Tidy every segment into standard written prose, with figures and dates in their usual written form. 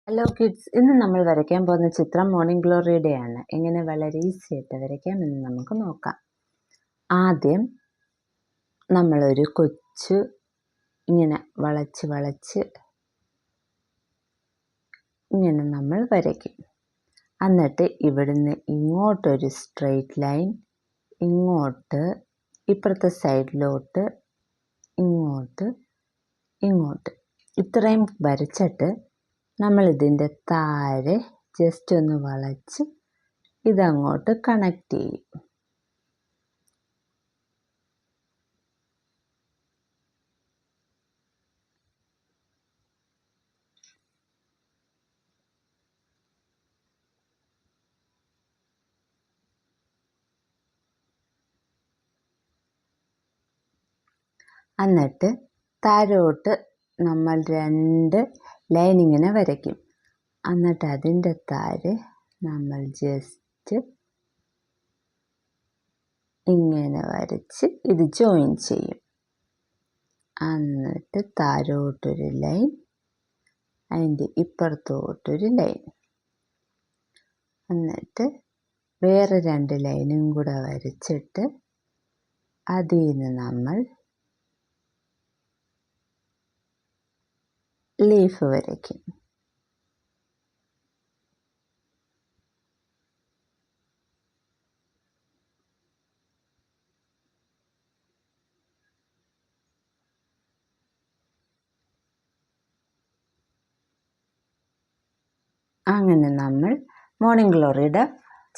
Hello kids, ഇന്ന് നമ്മൾ വരയ്ക്കാൻ പോകുന്ന ചിത്രം മോർണിംഗ് ഗ്ലോറിയുടെയാണ്. എങ്ങനെ വളരെ ഈസി ആയിട്ട് വരയ്ക്കാമെന്ന് നമുക്ക് നോക്കാം. ആദ്യം നമ്മളൊരു കൊച്ചു ഇങ്ങനെ വളച്ച് ഇങ്ങനെ നമ്മൾ വരയ്ക്കും. എന്നിട്ട് ഇവിടുന്ന് ഇങ്ങോട്ടൊരു സ്ട്രെയിറ്റ് ലൈൻ, ഇങ്ങോട്ട് ഇപ്പുറത്തെ സൈഡിലോട്ട്, ഇങ്ങോട്ട് ഇത്രയും വരച്ചിട്ട് നമ്മളിതിൻ്റെ താഴെ ജസ്റ്റ് ഒന്ന് വളച്ച് ഇതങ്ങോട്ട് കണക്ട് ചെയ്യും. എന്നിട്ട് താഴോട്ട് നമ്മൾ 2 ലൈൻ ഇങ്ങനെ വരയ്ക്കും. എന്നിട്ട് അതിൻ്റെ താഴെ നമ്മൾ ജസ്റ്റ് ഇങ്ങനെ വരച്ച് ഇത് ജോയിൻ ചെയ്യും. എന്നിട്ട് താഴോട്ടൊരു ലൈൻ, അതിൻ്റെ ഇപ്പുറത്തോട്ടൊരു ലൈൻ, എന്നിട്ട് വേറെ 2 ലൈനും കൂടെ വരച്ചിട്ട് അതിൽ നിന്ന് നമ്മൾ ലീഫ് വരയ്ക്കും. അങ്ങനെ നമ്മൾ മോർണിംഗ് ഗ്ലോറിയുടെ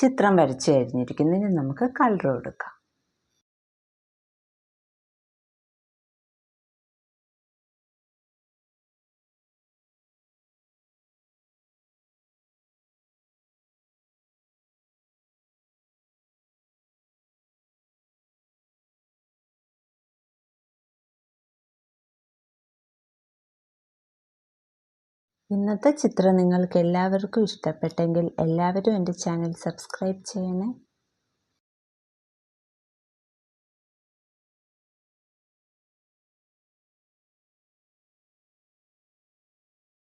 ചിത്രം വരച്ചു കഴിഞ്ഞിരിക്കുന്നു. ഇനി നമുക്ക് കളർ കൊടുക്കാം. ഇന്നത്തെ ചിത്രം നിങ്ങൾക്ക് എല്ലാവർക്കും ഇഷ്ടപ്പെട്ടെങ്കിൽ എല്ലാവരും എൻ്റെ ചാനൽ സബ്സ്ക്രൈബ് ചെയ്യണേ.